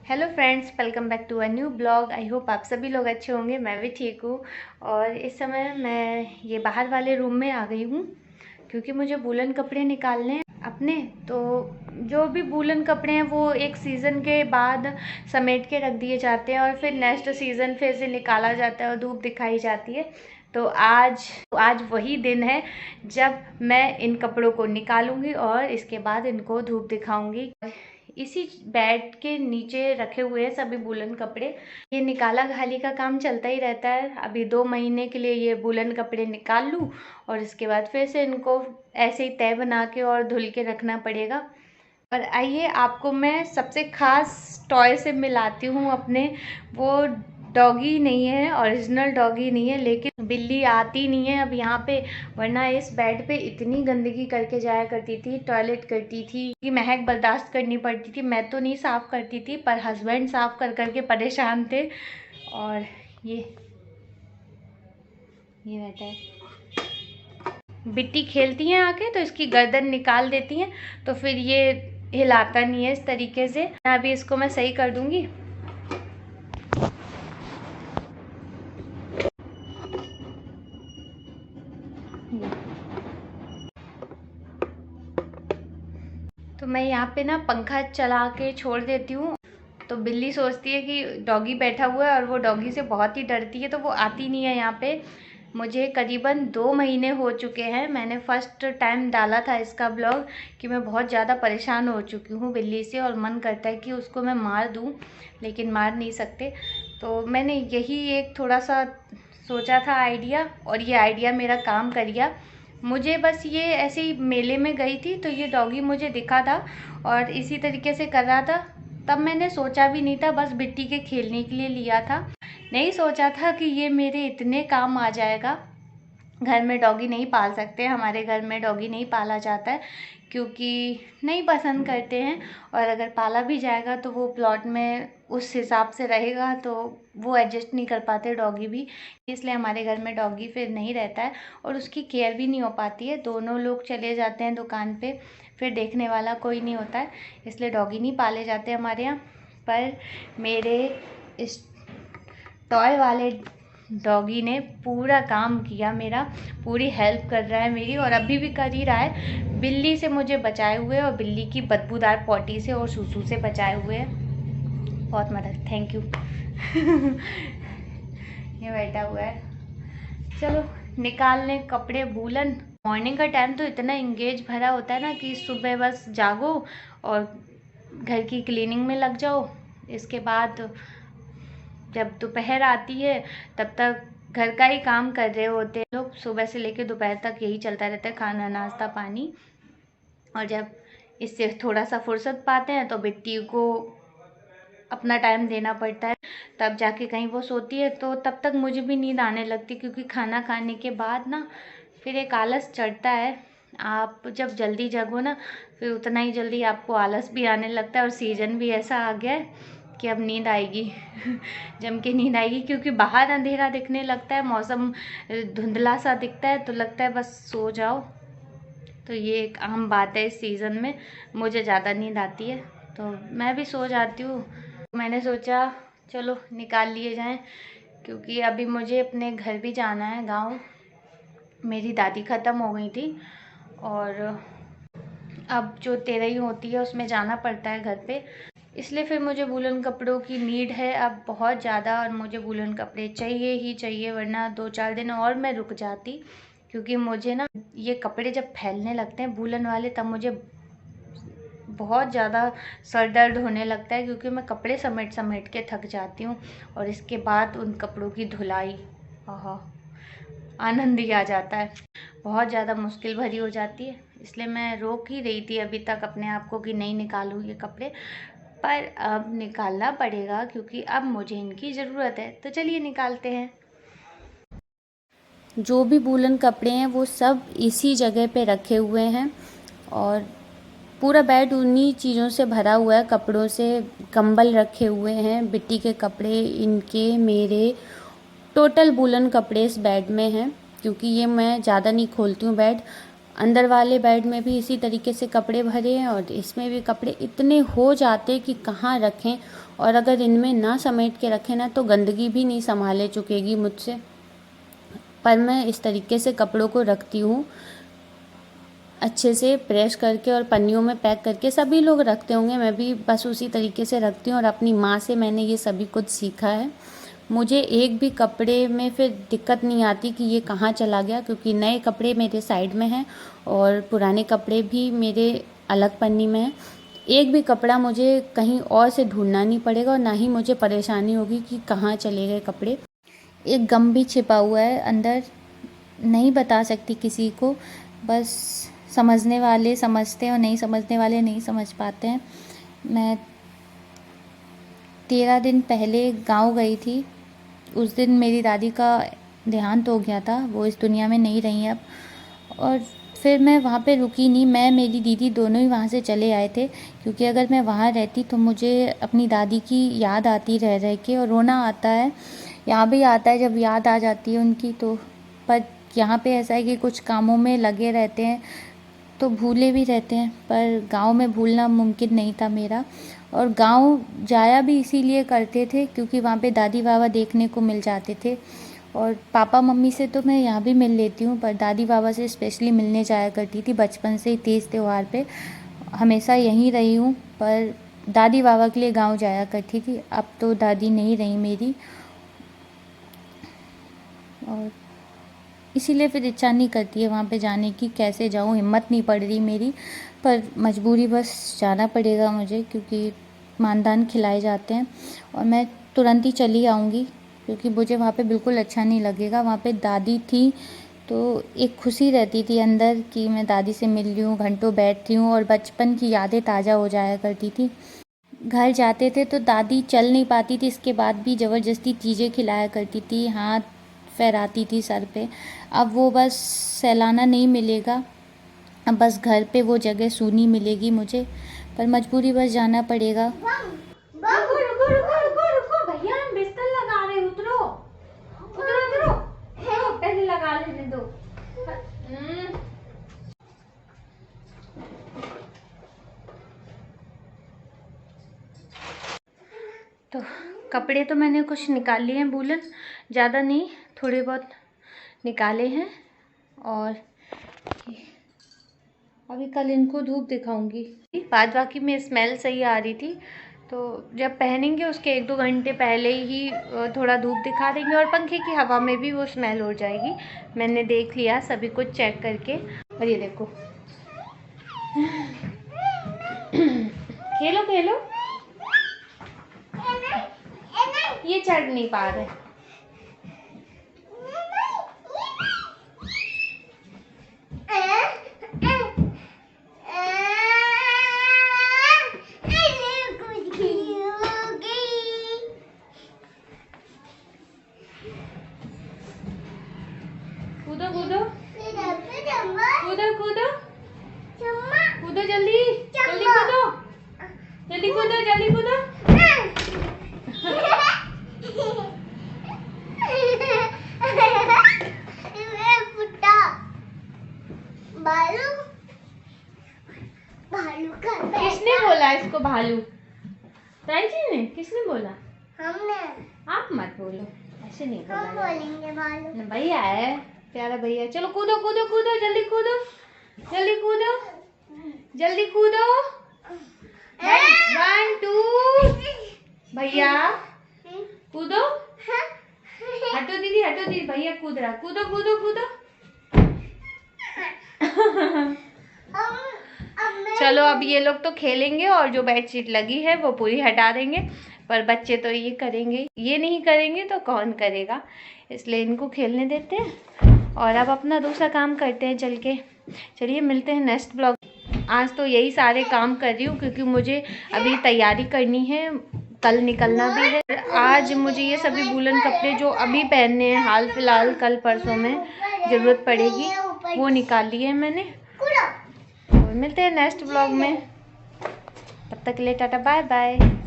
Hello friends, welcome back to a new blog. I hope आप सभी लोग अच्छे होंगे। मैं भी ठीक हूँ। और इस समय मैं ये बाहर वाले रूम में आ गई हूँ क्योंकि मुझे वूलन कपड़े निकालने हैं अपने। तो जो भी वूलन कपड़े हैं वो एक सीज़न के बाद समेट के रख दिए जाते हैं और फिर नेक्स्ट सीज़न फिर से निकाला जाता है और धूप दिखाई जाती है। तो आज वही दिन है जब मैं इन कपड़ों को निकालूंगी और इसके बाद इनको धूप दिखाऊंगी। इसी बेड के नीचे रखे हुए हैं सभी वूलन कपड़े। ये निकाला घाली का काम चलता ही रहता है। अभी 2 महीने के लिए ये वूलन कपड़े निकाल लूँ और इसके बाद फिर से इनको ऐसे ही तय बना के और धुल के रखना पड़ेगा। और आइए आपको मैं सबसे खास टॉय से मिलाती हूँ अपने। वो डॉगी नहीं है, ओरिजिनल डॉगी नहीं है, लेकिन बिल्ली आती नहीं है अब यहाँ पे। वरना इस बेड पे इतनी गंदगी करके जाया करती थी, टॉयलेट करती थी कि महक बर्दाश्त करनी पड़ती थी। मैं तो नहीं साफ़ करती थी पर हस्बैंड साफ़ कर करके परेशान थे। और ये बैठा है, बिट्टी खेलती हैं आके तो इसकी गर्दन निकाल देती हैं, तो फिर ये हिलाता नहीं है इस तरीके से। अभी इसको मैं सही कर दूंगी। तो मैं यहाँ पे ना पंखा चला के छोड़ देती हूँ। तो बिल्ली सोचती है कि डॉगी बैठा हुआ है और वो डॉगी से बहुत ही डरती है, तो वो आती नहीं है यहाँ पे। मुझे करीबन 2 महीने हो चुके हैं। मैंने फर्स्ट टाइम डाला था इसका ब्लॉग कि मैं बहुत ज़्यादा परेशान हो चुकी हूँ बिल्ली से और मन करता है कि उसको मैं मार दूँ, लेकिन मार नहीं सकते। तो मैंने यही एक थोड़ा सा सोचा था आइडिया, और ये आइडिया मेरा काम कर गया। मुझे बस ये ऐसे ही मेले में गई थी तो ये डॉगी मुझे दिखा था और इसी तरीके से कर रहा था। तब मैंने सोचा भी नहीं था, बस बिट्टी के खेलने के लिए लिया था। नहीं सोचा था कि ये मेरे इतने काम आ जाएगा। घर में डॉगी नहीं पाल सकते, हमारे घर में डॉगी नहीं पाला जाता है क्योंकि नहीं पसंद करते हैं। और अगर पाला भी जाएगा तो वो प्लॉट में उस हिसाब से रहेगा तो वो एडजस्ट नहीं कर पाते डॉगी भी। इसलिए हमारे घर में डॉगी फिर नहीं रहता है और उसकी केयर भी नहीं हो पाती है। दोनों लोग चले जाते हैं दुकान पे, फिर देखने वाला कोई नहीं होता है, इसलिए डॉगी नहीं पाले जाते हमारे यहाँ। पर मेरे इस टॉय वाले डॉगी ने पूरा काम किया मेरा, पूरी हेल्प कर रहा है मेरी और अभी भी कर ही रहा है। बिल्ली से मुझे बचाए हुए और बिल्ली की बदबूदार पॉटी से और सूसू से बचाए हुए है। बहुत मदद, थैंक यू। ये बैठा हुआ है। चलो निकालने कपड़े वूलन। मॉर्निंग का टाइम तो इतना इंगेज भरा होता है ना कि सुबह बस जागो और घर की क्लीनिंग में लग जाओ। इसके बाद जब दोपहर आती है तब तक घर का ही काम कर रहे होते हैं लोग। सुबह से लेकर दोपहर तक यही चलता रहता है, खाना नाश्ता पानी। और जब इससे थोड़ा सा फुर्सत पाते हैं तो बिट्टी को अपना टाइम देना पड़ता है, तब जाके कहीं वो सोती है। तो तब तक मुझे भी नींद आने लगती क्योंकि खाना खाने के बाद ना फिर एक आलस चढ़ता है। आप जब जल्दी जगो ना फिर उतना ही जल्दी आपको आलस भी आने लगता है। और सीज़न भी ऐसा आ गया है कि अब नींद आएगी। जम के नींद आएगी क्योंकि बाहर अंधेरा दिखने लगता है, मौसम धुंधला सा दिखता है तो लगता है बस सो जाओ। तो ये एक आम बात है इस सीज़न में, मुझे ज़्यादा नींद आती है तो मैं भी सो जाती हूँ। मैंने सोचा चलो निकाल लिए जाएं क्योंकि अभी मुझे अपने घर भी जाना है गांव। मेरी दादी ख़त्म हो गई थी और अब जो तेरही होती है उसमें जाना पड़ता है घर पे, इसलिए फिर मुझे वूलन कपड़ों की नीड है अब बहुत ज़्यादा। और मुझे वूलन कपड़े चाहिए ही चाहिए, वरना 2-4 दिन और मैं रुक जाती। क्योंकि मुझे ना ये कपड़े जब फैलने लगते हैं वूलन वाले तब मुझे बहुत ज़्यादा सर दर्द होने लगता है क्योंकि मैं कपड़े समेट समेट के थक जाती हूँ। और इसके बाद उन कपड़ों की धुलाई, आहा, आनंद ही आ जाता है। बहुत ज़्यादा मुश्किल भरी हो जाती है, इसलिए मैं रोक ही रही थी अभी तक अपने आप को कि नहीं निकालूँ ये कपड़े। पर अब निकालना पड़ेगा क्योंकि अब मुझे इनकी ज़रूरत है। तो चलिए निकालते हैं। जो भी वूलन कपड़े हैं वो सब इसी जगह पे रखे हुए हैं और पूरा बेड उन्हीं चीज़ों से भरा हुआ है, कपड़ों से। कंबल रखे हुए हैं, बिट्टी के कपड़े, इनके, मेरे, टोटल वूलन कपड़े इस बेड में हैं। क्योंकि ये मैं ज़्यादा नहीं खोलती हूँ बेड, अंदर वाले बेड में भी इसी तरीके से कपड़े भरे हैं और इसमें भी कपड़े इतने हो जाते कि कहाँ रखें, और अगर इनमें ना समेट के रखें ना तो गंदगी भी नहीं संभाले चुकेगी मुझसे। पर मैं इस तरीके से कपड़ों को रखती हूँ, अच्छे से प्रेस करके और पन्नियों में पैक करके। सभी लोग रखते होंगे, मैं भी बस उसी तरीके से रखती हूँ और अपनी माँ से मैंने ये सभी कुछ सीखा है। मुझे एक भी कपड़े में फिर दिक्कत नहीं आती कि ये कहाँ चला गया, क्योंकि नए कपड़े मेरे साइड में हैं और पुराने कपड़े भी मेरे अलग पन्नी में हैं। एक भी कपड़ा मुझे कहीं और से ढूंढना नहीं पड़ेगा और ना ही मुझे परेशानी होगी कि कहाँ चले गए कपड़े। एक गम भी छिपा हुआ है अंदर, नहीं बता सकती किसी को, बस समझने वाले समझते हैं और नहीं समझने वाले नहीं समझ पाते हैं। मैं 13 दिन पहले गांव गई थी। उस दिन मेरी दादी का देहांत हो गया था, वो इस दुनिया में नहीं रही अब। और फिर मैं वहाँ पे रुकी नहीं, मैं मेरी दीदी दोनों ही वहाँ से चले आए थे, क्योंकि अगर मैं वहाँ रहती तो मुझे अपनी दादी की याद आती रह रह के और रोना आता है। यहाँ भी आता है जब याद आ जाती है उनकी तो, पर यहाँ पे ऐसा है कि कुछ कामों में लगे रहते हैं तो भूले भी रहते हैं। पर गांव में भूलना मुमकिन नहीं था मेरा, और गांव जाया भी इसीलिए करते थे क्योंकि वहाँ पे दादी बाबा देखने को मिल जाते थे। और पापा मम्मी से तो मैं यहाँ भी मिल लेती हूँ, पर दादी बाबा से स्पेशली मिलने जाया करती थी बचपन से ही। तीज त्यौहार पे हमेशा यहीं रही हूँ, पर दादी बाबा के लिए गांव जाया करती थी। अब तो दादी नहीं रही मेरी, और इसीलिए फिर इच्छा नहीं करती है वहाँ पे जाने की। कैसे जाऊँ, हिम्मत नहीं पड़ रही मेरी, पर मजबूरी बस जाना पड़ेगा मुझे, क्योंकि मानदान खिलाए जाते हैं। और मैं तुरंत ही चली आऊँगी क्योंकि मुझे वहाँ पे बिल्कुल अच्छा नहीं लगेगा। वहाँ पे दादी थी तो एक खुशी रहती थी अंदर कि मैं दादी से मिल रही हूँ, घंटों बैठती हूँ और बचपन की यादें ताज़ा हो जाया करती थी। घर जाते थे तो दादी चल नहीं पाती थी, इसके बाद भी ज़बरदस्ती चीज़ें खिलाया करती थी, हाथ फहराती थी सर पे। अब वो बस सहलाना नहीं मिलेगा, अब बस घर पे वो जगह सूनी मिलेगी मुझे, पर मजबूरी बस जाना पड़ेगा। रुको रुको रुको रुको रुको भैया, हम बिस्तर लगा रहे, उतरो उतरो उतरो, पहले लगा लेने दो। तो कपड़े तो मैंने कुछ निकाल लिए हैं वूलन, ज़्यादा नहीं, थोड़े बहुत निकाले हैं। और अभी कल इनको धूप दिखाऊंगी। बाद बाकी में स्मेल सही आ रही थी, तो जब पहनेंगे उसके 1-2 घंटे पहले ही थोड़ा धूप दिखा देंगे और पंखे की हवा में भी वो स्मेल हो जाएगी। मैंने देख लिया सभी कुछ चेक करके। और ये देखो खेलो खेलो, ये चढ़ नहीं पा रहे। कूदो कूदो कूदो कूदो कूदो, जल्दी जल्दी कूदो, जल्दी कूदो जल्दी कूदो। किसने बोला इसको भालू? ताई जी ने? किसने बोला? हमने। आप मत बोलो, ऐसे नहीं बोला। हम बोलेंगे भालू। भैया है, प्यारा भैया। चलो कूदो कूदो कूदो, जल्दी कूदो जल्दी कूदो जल्दी कूदो। 1 2 भैया कूदो। हटो दीदी हटो दीदी, भैया कूद रहा, कूदो कूदो कूदो। चलो अब ये लोग तो खेलेंगे और जो बेडशीट लगी है वो पूरी हटा देंगे, पर बच्चे तो ये करेंगे, ये नहीं करेंगे तो कौन करेगा, इसलिए इनको खेलने देते हैं और अब अपना दूसरा काम करते हैं चल के। चलिए मिलते हैं नेक्स्ट ब्लॉग। आज तो यही सारे काम कर रही हूँ क्योंकि मुझे अभी तैयारी करनी है, कल निकलना भी है। आज मुझे ये सभी वूलन कपड़े जो अभी पहनने हैं हाल फिलहाल, कल परसों में ज़रूरत पड़ेगी, वो निकाल लिए हैं मैंने। और मिलते हैं नेक्स्ट ब्लॉग में, तब तक के लिए टाटा बाय बाय।